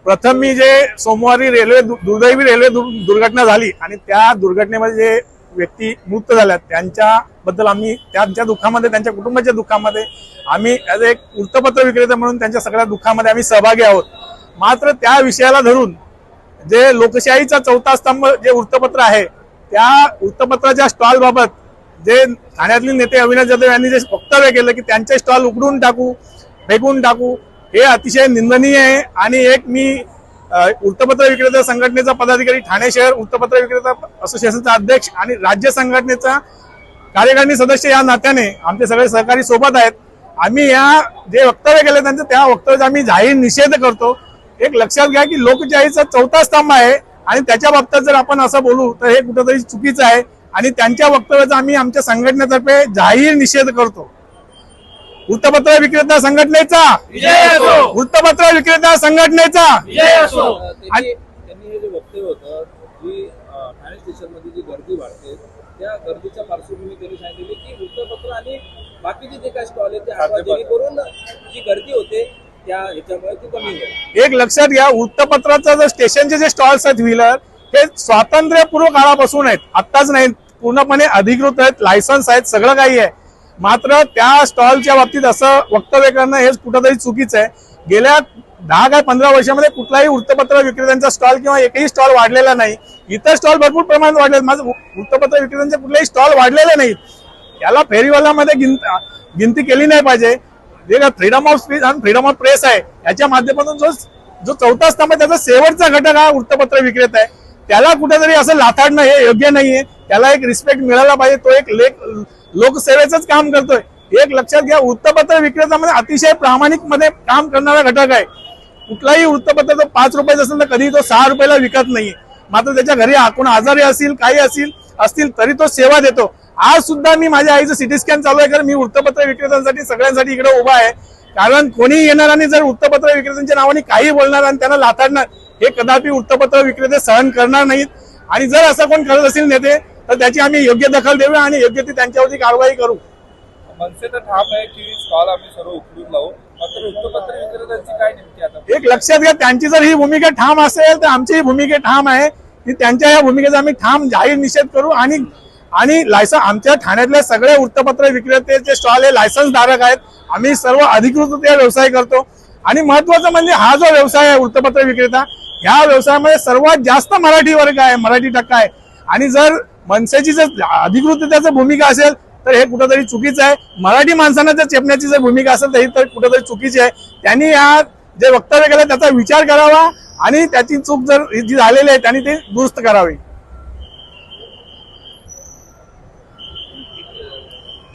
प्रथम मी जे सोमवारी दुर्दैवी रेल्वे दुर्घटना झाली आणि त्या दुर्घटनेमध्ये जे व्यक्ती मृत झाल्यात त्यांच्याबद्दल आम्ही त्यांच्या दुःखामध्ये, त्यांच्या कुटुंबाच्या दुःखामध्ये आम्ही ऍज एक वृत्तपत्र विक्रेता म्हणून त्यांच्या सगळ्या दुःखामध्ये आम्ही सहभागी आहोत. मात्र त्या विषयाला धरून जे लोकशाहीचा चौथा स्तंभ जे वृत्तपत्र आहे त्या वृत्तपत्राच्या स्टॉल बाबत जे ठाण्यातले नेते अविनाश जाधव यांनी जे वक्तव्य केलं की त्यांचे स्टॉल उघडून टाकू, फेकून टाकू, हे अतिशय निंदनीय आहे. आणि एक मी वृत्तपत्र विक्रेता संघटनेचा पदाधिकारी, ठाणे शहर वृत्तपत्र विक्रेता असोसिएशनचा अध्यक्ष आणि राज्य संघटनेचा कार्यकारिणी सदस्य या नात्याने आमचे सगळे सहकारी सोबत आहेत. आम्ही या जे वक्तव्य केले त्यांचं त्या वक्तव्याचा आम्ही जाहीर निषेध करतो. एक लक्षात घ्या की लोकशाहीचा चौथा स्तंभ आहे आणि त्याच्या बाबतीत जर आपण असं बोलू तर हे कुठेतरी चुकीचं आहे आणि त्यांच्या वक्तव्याचा आम्ही आमच्या संघटनेतर्फे जाहीर निषेध करतो. वृत्तपत्र विक्रेता संघटनेचा वृत्तपत्र विक्रेता संघटनेचा त्यांनी हे जे वक्तव्य होतं, जी ठाणे स्टेशनमध्ये जी गर्दी वाढते त्या गर्दीच्या पार्श्वभूमीवर त्यांनी सांगितले की वृत्तपत्र आणि बाकीचे जे काही स्टॉल आहेत ते हटवा, जेणेकरून जी गर्दी होते त्या ह्याच्यामुळे ती कमी होईल. एक लक्षात घ्या, वृत्तपत्राचं जे स्टेशनचे जे स्टॉल्स आहेत व्हीलर हे स्वातंत्र्यपूर्व काळापासून आहेत, आत्ताच नाहीत, पूर्णपणे अधिकृत आहेत, लायसन्स आहेत, सगळं काही आहे. मात्र त्या स्टॉलच्या बाबतीत असं वक्तव्य करणं हे कुठंतरी चुकीचं आहे. गेल्या 10 काय 15 वर्षामध्ये कुठलाही वृत्तपत्र विक्रेत्यांचा स्टॉल किंवा एकही स्टॉल वाढलेला नाही. इतर स्टॉल भरपूर प्रमाणात वाढले, माझं वृत्तपत्र विक्रेत्यांचे कुठलेही स्टॉल वाढलेले नाहीत. याला फेरीवाल्यामध्ये गिनती केली नाही पाहिजे. जे फ्रीडम ऑफ स्पीच आणि फ्रीडम ऑफ प्रेस आहे याच्या माध्यमातून जो चौथा स्तंभ आहे त्याचा शेवटचा घटक हा वृत्तपत्र विक्रेता आहे. त्याला कुठेतरी असं लाथाडणं हे योग्य नाहीये. त्याला एक रिस्पेक्ट मिळाला पाहिजे. तो एक लोकसेवेच काम करतोय. एक लक्षात घ्या, वृत्तपत्र विक्रेत्यामध्ये अतिशय प्रामाणिक मध्ये काम करणारा घटक आहे. कुठलाही वृत्तपत्र तो 5 रुपयाचं असेल तर कधी तो 6 रुपयाला विकत नाही. मात्र त्याच्या घरी कोण आजारी असतील, काही असतील तरी तो सेवा देतो. आज सुद्धा मी माझ्या आईचं सिटी स्कॅन चालू आहे, कारण मी वृत्तपत्र विक्रेत्यांसाठी सगळ्यांसाठी इकडे उभा आहे. कारण कोणी येणार आणि जर वृत्तपत्र विक्रेत्यांच्या नावाने काही बोलणार आणि त्यांना लाथाडणार हे कदापि वृत्तपत्र विक्रेते सहन करणार नाहीत. आणि जर असं कोण करत असेल नेते तर त्याची आम्ही योग्य दखल देऊ आणि योग्य ती त्यांच्यावरती कारवाई करू. मनसे तर ठाम आहे की स्टॉल आम्ही सर्व उचलून लावू, मात्र वृत्तपत्र विक्रेत्यांची काय नेमकी आता? एक लक्षात घ्या, त्यांची जर ही भूमिका ठाम असेल तर आमची भूमिका ठाम आहे की त्यांच्या या भूमिकेचा आम्ही ठाम जाहीर निषेध करू. आणि लायसन्स आमच्या ठाण्यातले सगळे वृत्तपत्र विक्रेते स्टॉल हे लायसन्स धारक आहेत. आम्ही सर्व अधिकृतरित्या व्यवसाय करतो. आणि महत्वाचं म्हणजे हा जो व्यवसाय आहे वृत्तपत्र विक्रेता, या व्यवसायामध्ये सर्वात जास्त मराठी वर्ग आहे, मराठी टक्का आहे. आणि जर मनसेची जर अधिकृतरित्याची भूमिका असेल तर हे कुठेतरी चुकीचं आहे. मराठी माणसांना जर चेपण्याची जर भूमिका असेल तर ही तर कुठेतरी चुकीची आहे. त्यांनी या जे वक्तव्य केलं त्याचा विचार करावा आणि त्याची चूक जर जी झालेली आहे त्यांनी ती दुरुस्त करावी.